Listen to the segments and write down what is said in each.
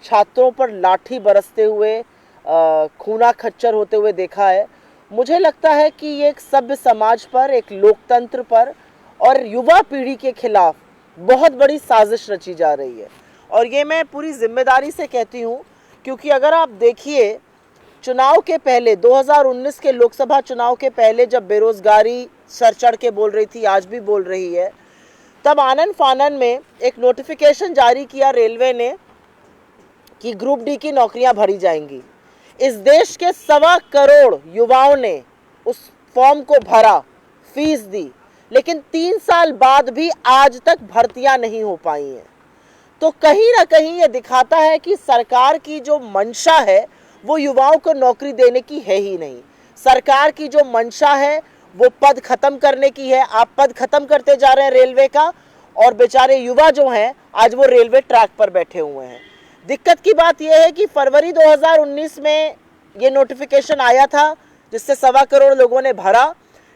छात्रों पर लाठी बरसते हुए, खूना खच्चर होते हुए देखा है। मुझे लगता है कि ये एक सभ्य समाज पर, एक लोकतंत्र पर और युवा पीढ़ी के खिलाफ बहुत बड़ी साजिश रची जा रही है। और ये मैं पूरी जिम्मेदारी से कहती हूँ, क्योंकि अगर आप देखिए चुनाव के पहले, 2019 के लोकसभा चुनाव के पहले जब बेरोजगारी सर चढ़ के बोल रही थी, आज भी बोल रही है, तब आनन फानन में एक नोटिफिकेशन जारी किया रेलवे ने कि ग्रुप डी की नौकरियां भरी जाएंगी। इस देश के 1.25 करोड़ युवाओं ने उस फॉर्म को भरा, फीस दी, लेकिन 3 साल बाद भी आज तक भर्तियां नहीं हो पाई हैं। तो कहीं ना कहीं ये दिखाता है कि सरकार की जो मंशा है वो युवाओं को नौकरी देने की है ही नहीं। सरकार की जो मंशा है वो पद खत्म करने की है। आप पद खत्म करते जा रहे हैं रेलवे का, और बेचारे युवा जो हैं आज वो रेलवे ट्रैक पर बैठे हुए हैं। दिक्कत की बात यह है कि फरवरी 2019 में ये नोटिफिकेशन आया था जिससे 1.25 करोड़ लोगों ने भरा,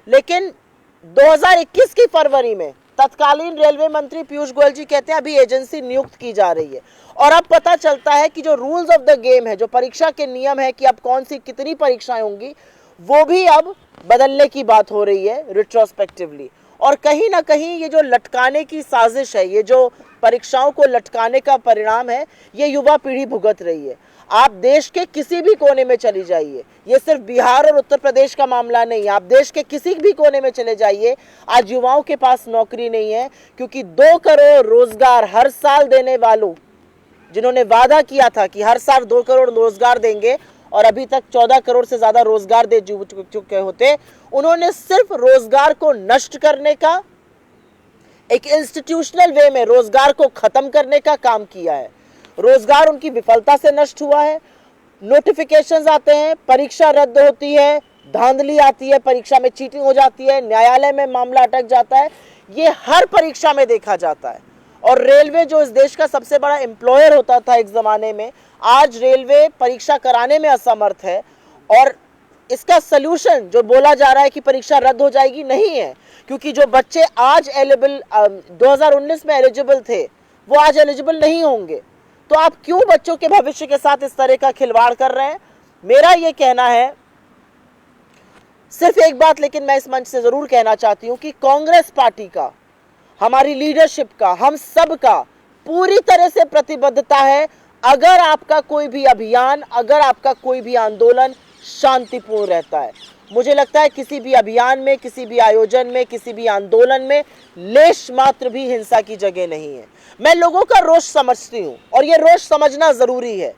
लेकिन 2021 की फरवरी में तत्कालीन रेलवे मंत्री पीयूष गोयल जी कहते हैं अभी एजेंसी नियुक्त की जा रही है। और अब पता चलता है कि जो रूल्स ऑफ द गेम है, जो परीक्षा के नियम है कि अब कौन सी कितनी परीक्षाएं होंगी, वो भी अब बदलने की बात हो रही है रिट्रोस्पेक्टिवली। और कहीं ना कहीं ये जो लटकाने की साजिश है, ये जो परीक्षाओं को लटकाने का परिणाम है, ये युवा पीढ़ी भुगत रही है। आप देश के किसी भी कोने में चली जाइए, ये सिर्फ बिहार और उत्तर प्रदेश का मामला नहीं है, आप देश के किसी भी कोने में चले जाइए, आज युवाओं के पास नौकरी नहीं है, क्योंकि 2 करोड़ रोजगार हर साल देने वालों, जिन्होंने वादा किया था कि हर साल 2 करोड़ रोजगार देंगे और अभी तक 14 करोड़ से ज्यादा रोजगार दे चुके होते, उन्होंने सिर्फ रोजगार को नष्ट करने का, एक इंस्टीट्यूशनल वे में रोजगार को खत्म करने का काम किया है। रोजगार उनकी विफलता से नष्ट हुआ है। नोटिफिकेशंस आते हैं, परीक्षा रद्द होती है, धांधली आती है, परीक्षा में चीटिंग हो जाती है, न्यायालय में मामला अटक जाता है। ये हर परीक्षा में देखा जाता है। और रेलवे जो इस देश का सबसे बड़ा एम्प्लॉयर होता था एक जमाने में, आज रेलवे परीक्षा कराने में असमर्थ है। और इसका सलूशन जो बोला जा रहा है कि परीक्षा रद्द हो जाएगी, नहीं है, क्योंकि जो बच्चे आज एलिजिबल 2019 में एलिजिबल थे वो आज एलिजिबल नहीं होंगे। तो आप क्यों बच्चों के भविष्य के साथ इस तरह का खिलवाड़ कर रहे हैं? मेरा ये कहना है सिर्फ एक बात, लेकिन मैं इस मंच से जरूर कहना चाहती हूं कि कांग्रेस पार्टी का, हमारी लीडरशिप का, हम सब का पूरी तरह से प्रतिबद्धता है, अगर आपका कोई भी अभियान, अगर आपका कोई भी आंदोलन शांतिपूर्ण रहता है। मुझे लगता है किसी भी अभियान में, किसी भी आयोजन में, किसी भी आंदोलन में लेश मात्र भी हिंसा की जगह नहीं है। मैं लोगों का रोष समझती हूँ और ये रोष समझना जरूरी है।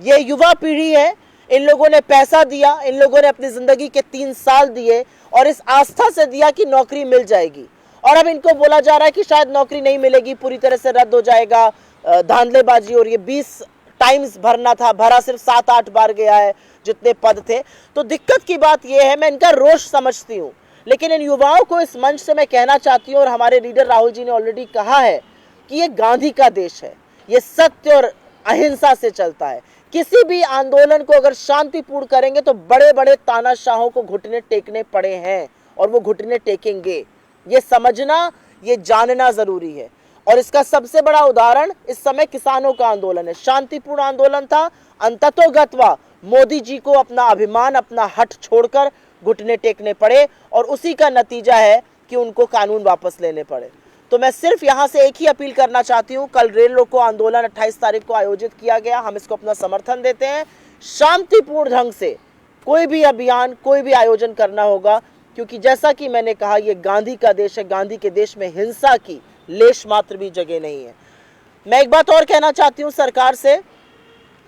ये युवा पीढ़ी है, इन लोगों ने पैसा दिया, इन लोगों ने अपनी जिंदगी के 3 साल दिए और इस आस्था से दिया कि नौकरी मिल जाएगी, और अब इनको बोला जा रहा है कि शायद नौकरी नहीं मिलेगी, पूरी तरह से रद्द हो जाएगा, धांधलेबाजी। और ये 20 टाइम्स भरना था, भरा सिर्फ 7-8 बार गया है जितने पद थे। तो दिक्कत की बात यह है, मैं इनका रोष समझती हूँ, लेकिन इन युवाओं को इस मंच से मैं कहना चाहती हूँ, और हमारे लीडर राहुल जी ने ऑलरेडी कहा है कि ये गांधी का देश है, ये सत्य और अहिंसा से चलता है। किसी भी आंदोलन को अगर शांतिपूर्ण करेंगे तो बड़े बड़े तानाशाहों को घुटने टेकने पड़े हैं और वो घुटने टेकेंगे। ये समझना, ये जानना जरूरी है। और इसका सबसे बड़ा उदाहरण इस समय किसानों का आंदोलन है। शांतिपूर्ण आंदोलन था, अंततोगत्वा मोदी जी को अपना अभिमान, अपना हट छोड़कर घुटने टेकने पड़े, और उसी का नतीजा है कि उनको कानून वापस लेने पड़े। तो मैं सिर्फ यहाँ से एक ही अपील करना चाहती हूँ, कल रेल रोको आंदोलन 28 तारीख को आयोजित किया गया, हम इसको अपना समर्थन देते हैं। शांतिपूर्ण ढंग से कोई भी अभियान, कोई भी आयोजन करना होगा, क्योंकि जैसा कि मैंने कहा, ये गांधी का देश है, गांधी के देश में हिंसा की लेश मात्र भी जगह नहीं है। मैं एक बात और कहना चाहती हूँ सरकार से,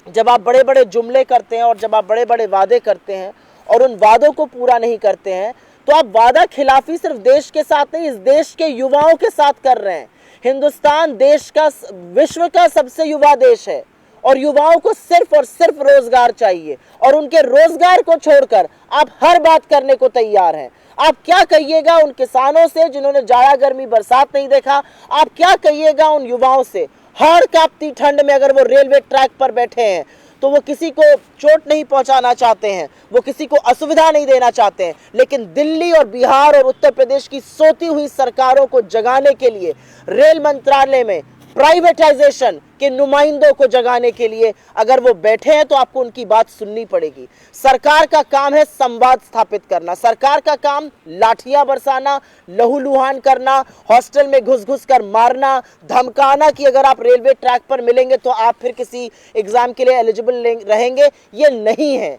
जब आप बड़े बड़े जुमले करते हैं और जब आप बड़े बड़े वादे करते हैं और उन वादों को पूरा नहीं करते हैं, तो आप वादा खिलाफी सिर्फ देश के साथ नहीं, इस देश के युवाओं के साथ कर रहे हैं। हिंदुस्तान देश का, विश्व का सबसे युवा देश है, और युवाओं को सिर्फ और सिर्फ रोजगार चाहिए, और उनके रोजगार को छोड़कर आप हर बात करने को तैयार हैं। आप क्या कहिएगा उन किसानों से जिन्होंने जाड़ा गर्मी बरसात नहीं देखा? आप क्या कहिएगा उन युवाओं से, हर कांपती ठंड में अगर वो रेलवे ट्रैक पर बैठे हैं तो वो किसी को चोट नहीं पहुंचाना चाहते हैं, वो किसी को असुविधा नहीं देना चाहते हैं, लेकिन दिल्ली और बिहार और उत्तर प्रदेश की सोती हुई सरकारों को जगाने के लिए रेल मंत्रालय में प्राइवेटाइजेशन के नुमाइंदों को जगाने के लिए अगर वो बैठे हैं तो आपको उनकी बात सुननी पड़ेगी। सरकार का काम है संवाद स्थापित करना, सरकार का काम लाठियां बरसाना, लहूलुहान करना, हॉस्टल में घुस घुस कर मारना, धमकाना कि अगर आप रेलवे ट्रैक पर मिलेंगे तो आप फिर किसी एग्जाम के लिए एलिजिबल रहेंगे, ये नहीं है।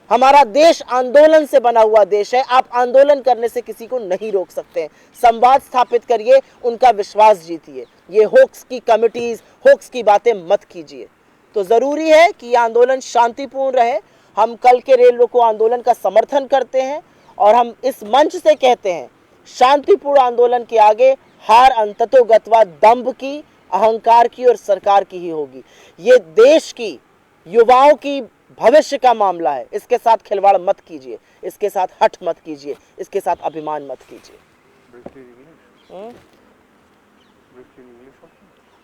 हमारा देश आंदोलन से बना हुआ देश है, आप आंदोलन करने से किसी को नहीं रोक सकते। संवाद स्थापित करिए, उनका विश्वास जीतिए, ये होक्स की कमिटीज, होक्स की बातें मत कीजिए। तो जरूरी है कि यह आंदोलन शांतिपूर्ण रहे। हम कल के रेल रोको आंदोलन का समर्थन करते हैं और हम इस मंच से कहते हैं, शांतिपूर्ण आंदोलन के आगे हार अंततोगत्वा दंभ की, अहंकार की और सरकार की ही होगी। ये देश की, युवाओं की भविष्य का मामला है। इसके साथ खिलवाड़ मत कीजिए, इसके साथ हठ मत कीजिए, इसके साथ अभिमान मत कीजिए।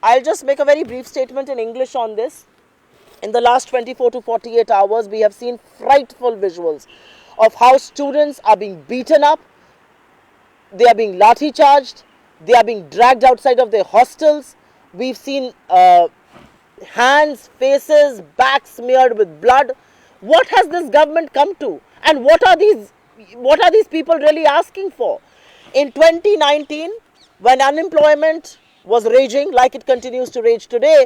I'll just make a very brief statement in English on this. In the last 24 to 48 hours, we have seen frightful visuals of how students are being beaten up, they are being lathi charged, they are being dragged outside of their hostels. We've seen hands, faces, backs smeared with blood. What has this government come to? And what are these people really asking for? In 2019, when unemployment was raging like it continues to rage today,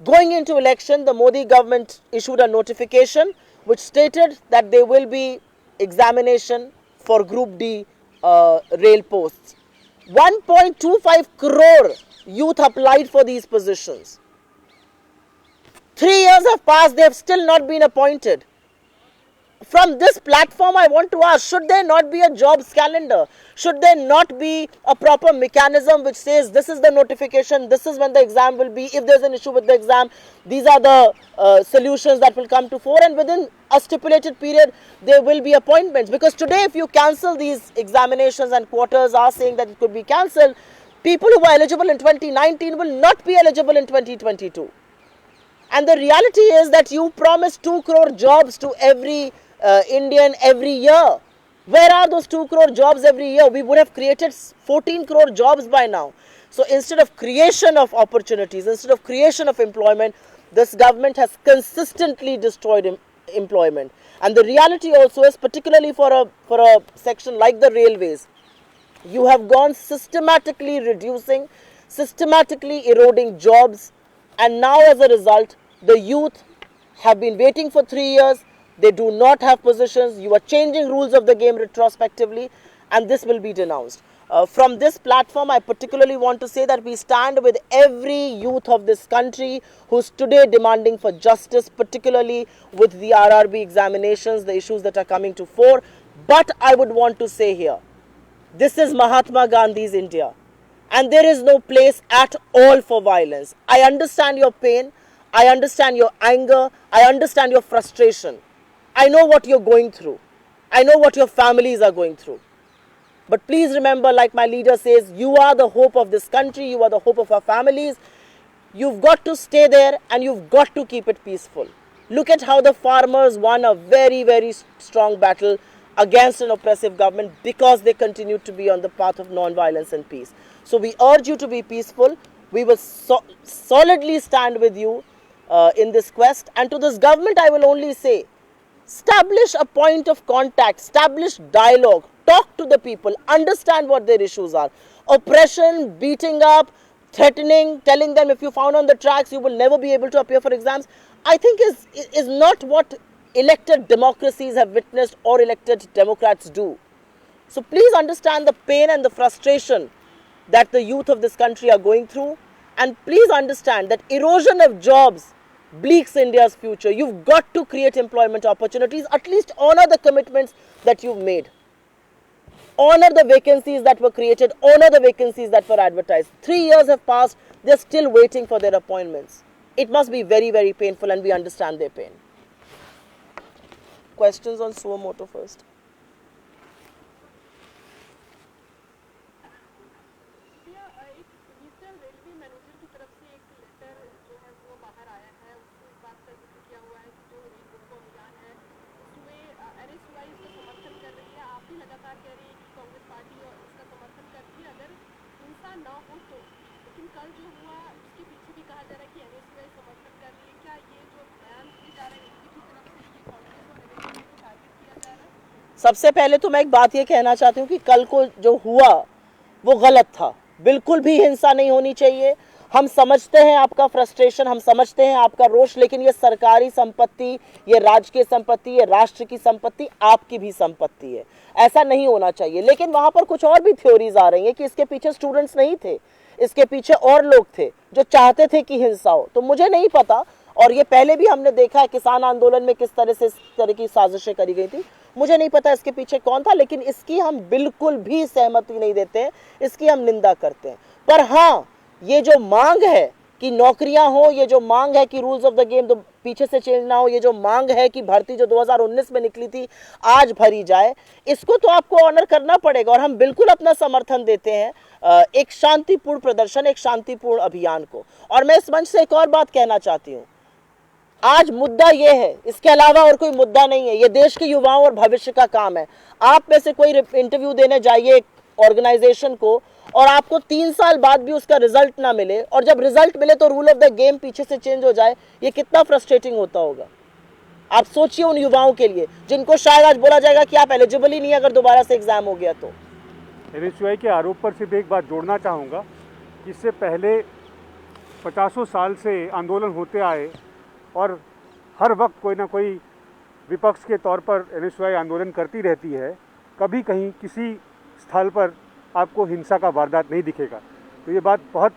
going into election, the Modi government issued a notification which stated that there will be examination for Group D rail posts. 1.25 crore youth applied for these positions. 3 years have passed, they have still not been appointed. From this platform, I want to ask, should there not be a jobs calendar? Should there not be a proper mechanism which says this is the notification, this is when the exam will be, if there's an issue with the exam, these are the solutions that will come to fore, and within a stipulated period, there will be appointments. Because today, if you cancel these examinations and quarters are saying that it could be cancelled, people who were eligible in 2019 will not be eligible in 2022. And the reality is that you promised 2 crore jobs to every Indian every year. Where are those 2 crore jobs every year? We would have created 14 crore jobs by now. So instead of creation of opportunities, instead of creation of employment, this government has consistently destroyed employment. And the reality also is, particularly for a section like the railways, you have gone systematically reducing, systematically eroding jobs, and now as a result, the youth have been waiting for 3 years. They do not have positions. You are changing rules of the game retrospectively, and this will be denounced. From this platform, I particularly want to say that we stand with every youth of this country who's today demanding for justice, particularly with the RRB examinations, the issues that are coming to fore. But I would want to say here, this is Mahatma Gandhi's India, and there is no place at all for violence. I understand your pain. I understand your anger. I understand your frustration. I know what you're going through. I know what your families are going through. But please remember, like my leader says, you are the hope of this country. You are the hope of our families. You've got to stay there and you've got to keep it peaceful. Look at how the farmers won a very, very strong battle against an oppressive government because they continued to be on the path of non-violence and peace. So we urge you to be peaceful. We will solidly stand with you in this quest. And to this government, I will only say, establish a point of contact, establish dialogue, talk to the people, understand what their issues are. Oppression, beating up, threatening, telling them if you found on the tracks, you will never be able to appear for exams, I think is not what elected democracies have witnessed or elected Democrats do. So please understand the pain and the frustration that the youth of this country are going through, and please understand that erosion of jobs bleaks India's future. You've got to create employment opportunities. At least honor the commitments that you've made. Honor the vacancies that were created. Honor the vacancies that were advertised. 3 years have passed. They're still waiting for their appointments. It must be very, very painful, and we understand their pain. Questions on suo motu first? ना हो तो, लेकिन कल जो हुआ उसके भी कहा जा रहा है कि एनएसयूआई समर्थन कर रही है, क्या ये जो बयान दिए जा रहे हैं इनकी भी तरफ से ये कांग्रेस और एनएसयूआई को टारगेट किया जा रहा है? सबसे पहले तो मैं एक बात ये कहना चाहती हूँ कि कल को जो हुआ वो गलत था। बिल्कुल भी हिंसा नहीं होनी चाहिए। हम समझते हैं आपका फ्रस्ट्रेशन, हम समझते हैं आपका रोष, लेकिन ये सरकारी संपत्ति, ये राजकीय संपत्ति, ये राष्ट्र की संपत्ति, आपकी भी संपत्ति है। ऐसा नहीं होना चाहिए। लेकिन वहां पर कुछ और भी थ्योरीज आ रही हैं कि इसके पीछे स्टूडेंट्स नहीं थे, इसके पीछे और लोग थे जो चाहते थे कि हिंसा हो। तो मुझे नहीं पता, और ये पहले भी हमने देखा है किसान आंदोलन में किस तरह से इस तरह की साजिशें करी गई थी। मुझे नहीं पता इसके पीछे कौन था, लेकिन इसकी हम बिल्कुल भी सहमति नहीं देते हैं, इसकी हम निंदा करते हैं। पर हाँ, ये जो मांग है कि नौकरियां हो, ये जो मांग है कि रूल्स ऑफ द गेम तो पीछे से चेंज ना हो, ये जो मांग है कि भर्ती जो 2019 में निकली थी आज भरी जाए, इसको तो आपको ऑनर करना पड़ेगा। और हम बिल्कुल अपना समर्थन देते हैं एक शांतिपूर्ण प्रदर्शन, एक शांतिपूर्ण अभियान को। और मैं इस मंच से एक और बात कहना चाहती हूँ, आज मुद्दा ये है, इसके अलावा और कोई मुद्दा नहीं है। ये देश के युवाओं और भविष्य का काम है। आप में से कोई इंटरव्यू देने जाइए एक ऑर्गेनाइजेशन को और आपको 3 साल बाद भी उसका रिजल्ट ना मिले, और जब रिजल्ट मिले तो रूल ऑफ द गेम पीछे से चेंज हो जाए, ये कितना फ्रस्ट्रेटिंग होता होगा। आप सोचिए उन युवाओं के लिए जिनको शायद आज बोला जाएगा कि आप एलिजिबल ही नहीं अगर दोबारा से एग्जाम हो गया तो। एनएसयूआई के आरोप पर सिर्फ एक बात जोड़ना चाहूँगा, इससे पहले 50 साल से आंदोलन होते आए और हर वक्त कोई ना कोई विपक्ष के तौर पर एनएसयूआई आंदोलन करती रहती है। कभी कहीं किसी स्थल पर आपको हिंसा का वारदात नहीं दिखेगा। तो ये बात बहुत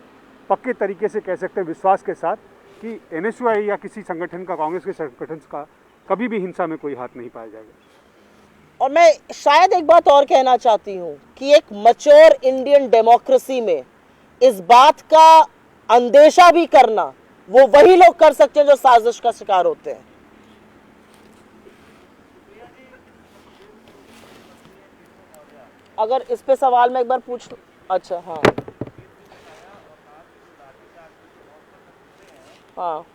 पक्के तरीके से कह सकते हैं विश्वास के साथ कि एनएसयूआई या किसी संगठन का, कांग्रेस के संगठन का कभी भी हिंसा में कोई हाथ नहीं पाया जाएगा। और मैं शायद एक बात और कहना चाहती हूँ कि एक मैच्योर इंडियन डेमोक्रेसी में इस बात का अंदेशा भी करना वो वही लोग कर सकते हैं जो साजिश का शिकार होते हैं। अगर इस पे सवाल मैं एक बार पूछ, अच्छा हाँ हाँ,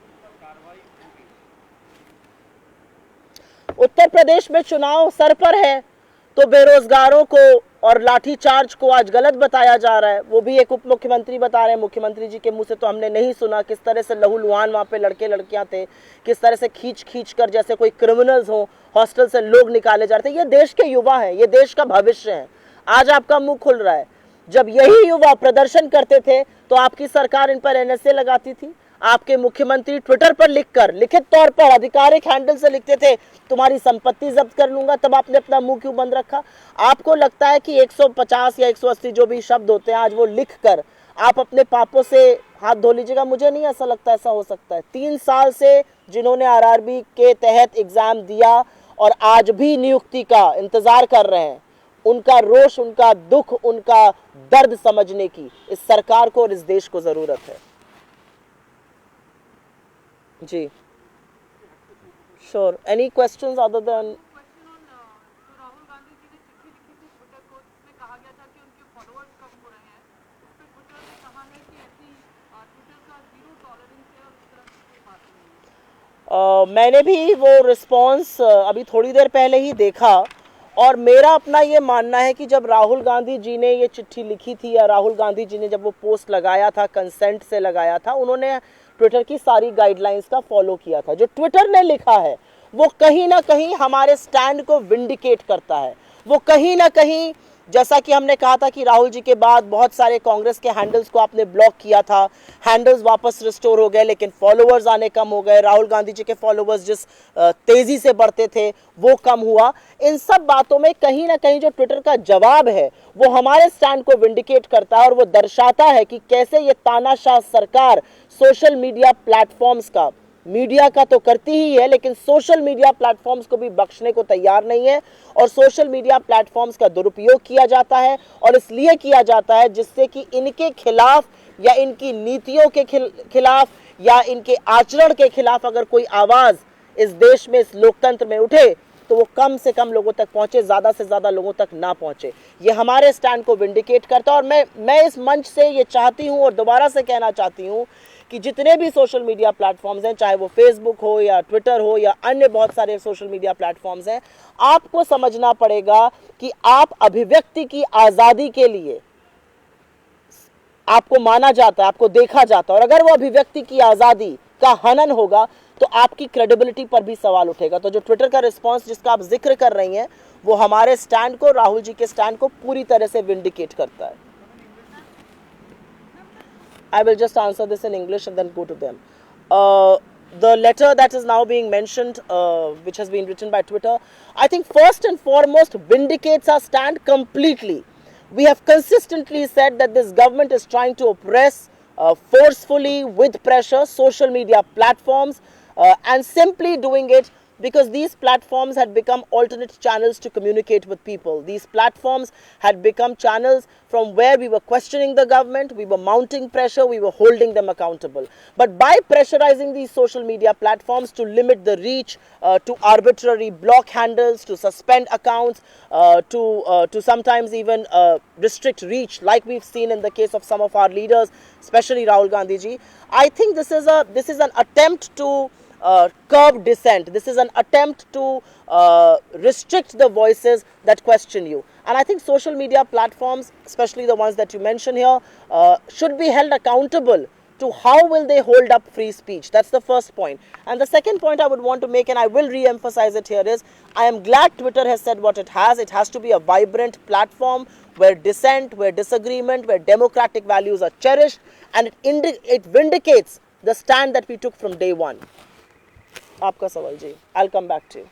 उत्तर प्रदेश में चुनाव सर पर है तो बेरोजगारों को और लाठीचार्ज को आज गलत बताया जा रहा है। वो भी एक उप मुख्यमंत्री बता रहे हैं, मुख्यमंत्री जी के मुंह से तो हमने नहीं सुना किस तरह से लहूलुहान वहाँ पे लड़के लड़कियां थे, किस तरह से खींच खींच कर जैसे कोई क्रिमिनल्स हो हॉस्टल से लोग निकाले जा रहे थे। ये देश के युवा हैं, ये देश का भविष्य है। आज आपका मुंह खुल रहा है। जब यही युवा प्रदर्शन करते थे तो आपकी सरकार इन पर एनएसए लगाती थी। आपके मुख्यमंत्री ट्विटर पर लिखकर, लिखित तौर पर आधिकारिक हैंडल से लिखते थे तुम्हारी संपत्ति जब्त कर लूंगा, तब आपने अपना मुंह क्यों बंद रखा? आपको लगता है कि 150 या 180 जो भी शब्द होते हैं आज वो लिखकर आप अपने पापों से हाथ धो लीजिएगा? मुझे नहीं ऐसा लगता ऐसा हो सकता है। 3 साल से जिन्होंने आरआरबी के तहत एग्जाम दिया और आज भी नियुक्ति का इंतजार कर रहे हैं, उनका रोष, उनका दुख, उनका दर्द समझने की इस सरकार को और इस देश को जरूरत है। जी sure, any questions other than? Question on जो राहुल गांधी जी ने चिट्ठी लिखी थी ट्विटर को, जिसमें कहा गया था कि उनके फॉलोअर्स कम हो रहे हैं, उस पर ट्विटर ने कहा है कि ऐसी ट्विटर का 0 टॉलरेंस है और इस तरह की कोई बात नहीं है। मैंने भी वो रिस्पॉन्स अभी थोड़ी देर पहले ही देखा, और मेरा अपना ये मानना है कि जब राहुल गांधी जी ने ये चिट्ठी लिखी थी या राहुल गांधी जी ने जब वो पोस्ट लगाया था, कंसेंट से लगाया था, उन्होंने ट्विटर की सारी गाइडलाइंस का फॉलो किया था। जो ट्विटर ने लिखा है वो कहीं ना कहीं हमारे स्टैंड को विंडिकेट करता है। वो कहीं ना कहीं, जैसा कि हमने कहा था कि राहुल जी के बाद बहुत सारे कांग्रेस के हैंडल्स को आपने ब्लॉक किया था, हैंडल्स वापस रिस्टोर हो गए, लेकिन फॉलोअर्स आने कम हो गए। राहुल गांधी जी के फॉलोअर्स जिस तेजी से बढ़ते थे वो कम हुआ। इन सब बातों में कहीं ना कहीं जो ट्विटर का जवाब है वो हमारे स्टैंड को विंडिकेट करता है, और वो दर्शाता है कि कैसे ये तानाशाह सरकार सोशल मीडिया प्लेटफॉर्म्स का, मीडिया का तो करती ही है, लेकिन सोशल मीडिया प्लेटफॉर्म्स को भी बख्शने को तैयार नहीं है। और सोशल मीडिया प्लेटफॉर्म्स का दुरुपयोग किया जाता है, और इसलिए किया जाता है जिससे कि इनके खिलाफ या इनकी नीतियों के खिलाफ या इनके आचरण के खिलाफ अगर कोई आवाज़ इस देश में, इस लोकतंत्र में उठे तो वो कम से कम लोगों तक पहुंचे, ज़्यादा से ज़्यादा लोगों तक ना पहुंचे। ये हमारे स्टैंड को विंडिकेट करता है। और मैं इस मंच से ये चाहती हूँ और दोबारा से कहना चाहती हूँ कि जितने भी सोशल मीडिया प्लेटफॉर्म्स हैं, चाहे वो फेसबुक हो या ट्विटर हो या अन्य बहुत सारे सोशल मीडिया प्लेटफॉर्म्स हैं, आपको समझना पड़ेगा कि आप अभिव्यक्ति की आज़ादी के लिए आपको माना जाता है, आपको देखा जाता है, और अगर वो अभिव्यक्ति की आज़ादी का हनन होगा तो आपकी क्रेडिबिलिटी पर भी सवाल उठेगा। तो जो ट्विटर का रिस्पांस जिसका आप जिक्र कर रही हैं वो हमारे स्टैंड को, राहुल जी के स्टैंड को पूरी तरह से विंडिकेट करता है। I will just answer this in English and then go to them. The letter that is now being mentioned, which has been written by Twitter, I think first and foremost vindicates our stand completely. We have consistently said that this government is trying to oppress forcefully with pressure social media platforms, and simply doing it because these platforms had become alternate channels to communicate with people. These platforms had become channels from where we were questioning the government, we were mounting pressure, we were holding them accountable. But by pressurizing these social media platforms to limit the reach, to arbitrary block handles, to suspend accounts, to sometimes even restrict reach, like we've seen in the case of some of our leaders, especially Rahul Gandhi ji, I think this is an attempt to curb dissent. This is an attempt to restrict the voices that question you. And I think social media platforms, especially the ones that you mention here, should be held accountable to how will they hold up free speech. That's the first point. And the second point I would want to make, and I will re-emphasize it here, is I am glad Twitter has said what it has. It has to be a vibrant platform where dissent, where disagreement, where democratic values are cherished, and it vindicates the stand that we took from day one. आपका सवाल जी, I'll come back to you.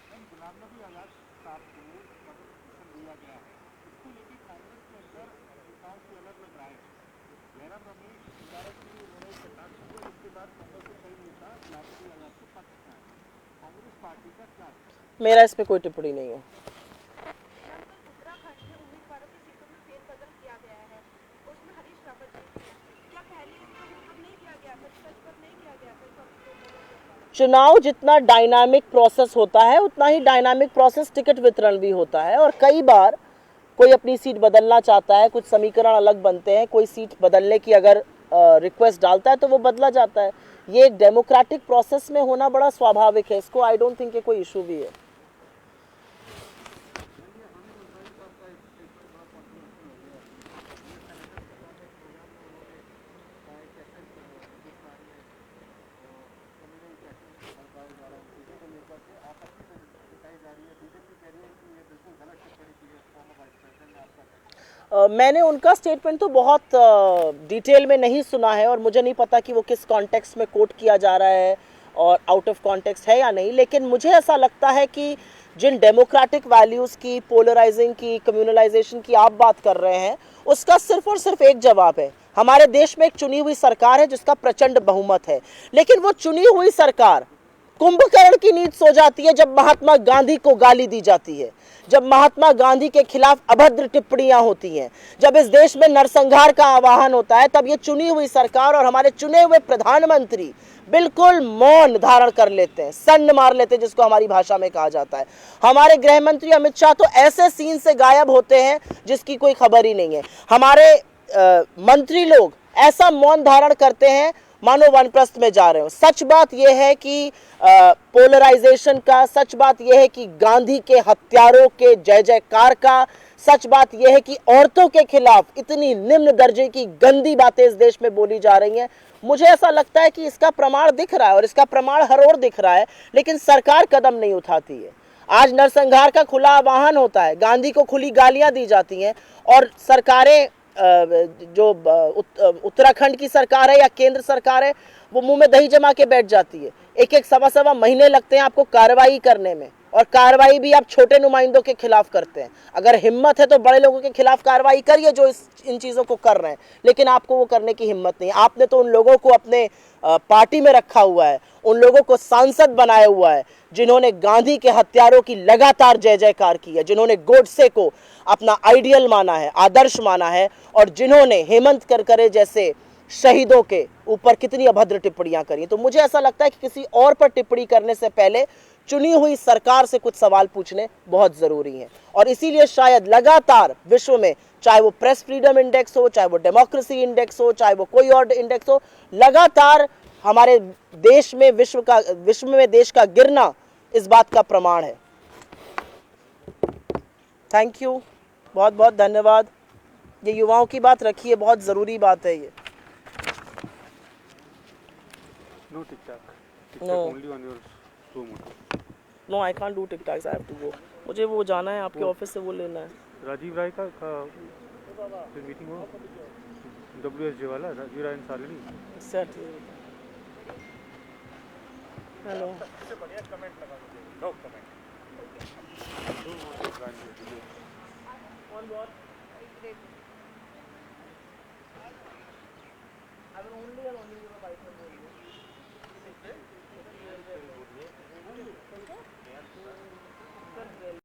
मेरा इसमें कोई टिप्पणी नहीं है। चुनाव जितना डायनामिक प्रोसेस होता है उतना ही डायनामिक प्रोसेस टिकट वितरण भी होता है, और कई बार कोई अपनी सीट बदलना चाहता है, कुछ समीकरण अलग बनते हैं, कोई सीट बदलने की अगर रिक्वेस्ट डालता है तो वो बदला जाता है। ये एक डेमोक्रेटिक प्रोसेस में होना बड़ा स्वाभाविक है, इसको आई डोंट थिंक कोई इशू भी है। मैंने उनका स्टेटमेंट तो बहुत डिटेल में नहीं सुना है, और मुझे नहीं पता कि वो किस कॉन्टेक्स्ट में कोट किया जा रहा है और आउट ऑफ कॉन्टेक्स्ट है या नहीं, लेकिन मुझे ऐसा लगता है कि जिन डेमोक्रेटिक वैल्यूज़ की, पोलराइजिंग की, कम्युनलाइजेशन की आप बात कर रहे हैं, उसका सिर्फ और सिर्फ एक जवाब है। हमारे देश में एक चुनी हुई सरकार है जिसका प्रचंड बहुमत है, लेकिन वो चुनी हुई सरकार कुंभकर्ण की नींद सो जाती है जब महात्मा गांधी को गाली दी जाती है, जब महात्मा गांधी के खिलाफ अभद्र टिप्पणियां होती हैं, जब इस देश में नरसंहार का आह्वान होता है, तब ये चुनी हुई सरकार और हमारे चुने हुए प्रधानमंत्री बिल्कुल मौन धारण कर लेते हैं, सन्न मार लेते हैं, जिसको हमारी भाषा में कहा जाता है। हमारे गृह मंत्री अमित शाह तो ऐसे सीन से गायब होते हैं जिसकी कोई खबर ही नहीं है। हमारे मंत्री लोग ऐसा मौन धारण करते हैं मानो वानप्रस्थ में जा रहे हो। सच बात यह है कि पोलराइजेशन का, सच बात यह है कि गांधी के हत्यारों के जय जयकार का, सच बात यह है कि औरतों के खिलाफ इतनी निम्न दर्जे की गंदी बातें इस देश में बोली जा रही हैं। मुझे ऐसा लगता है कि इसका प्रमाण दिख रहा है, और इसका प्रमाण हर ओर दिख रहा है, लेकिन सरकार कदम नहीं उठाती है। आज नरसंहार का खुला आह्वान होता है, गांधी को खुली गालियां दी जाती हैं, और सरकारें जो उत्तराखंड की सरकार है या केंद्र सरकार है, वो मुंह में दही जमा के बैठ जाती है। एक एक सवा महीने लगते हैं आपको कार्रवाई करने में, और कार्रवाई भी आप छोटे नुमाइंदों के खिलाफ करते हैं। अगर हिम्मत है तो बड़े लोगों के खिलाफ कार्रवाई करिए जो इन चीज़ों को कर रहे हैं, लेकिन आपको वो करने की हिम्मत नहीं। आपने तो उन लोगों को अपने पार्टी में रखा हुआ है, उन लोगों को सांसद बनाया हुआ है जिन्होंने गांधी के हत्यारों की लगातार जय जयकार की है, जिन्होंने गोडसे को अपना आइडियल माना है, आदर्श माना है, और जिन्होंने हेमंत करकरे जैसे शहीदों के ऊपर कितनी अभद्र टिप्पणियां करी। तो मुझे ऐसा लगता है कि किसी और पर टिप्पणी करने से पहले चुनी हुई सरकार से कुछ सवाल पूछने बहुत जरूरी हैं, और इसीलिए शायद लगातार विश्व में, चाहे वो प्रेस फ्रीडम इंडेक्स हो, चाहे वो डेमोक्रेसी इंडेक्स हो, चाहे वो कोई और इंडेक्स हो, लगातार हमारे देश में विश्व में देश का गिरना इस बात का प्रमाण है। थैंक यू, बहुत बहुत धन्यवाद। ये युवाओं की बात रखी है, बहुत ज़रूरी बात है ये। No TikTok. TikTok No. only on your Zoom. No I can't do TikToks, I have to go. मुझे वो जाना है आपके वो- ऑफिस से, वो लेना है। राजीव राय का फिर मीटिंग हुआ WSJ वाला राजीव राय सालनी एग्जैक्टली। हेलो। सबसे बढ़िया कमेंट लगा मुझे no comment On what? I will only and only give a bite from you.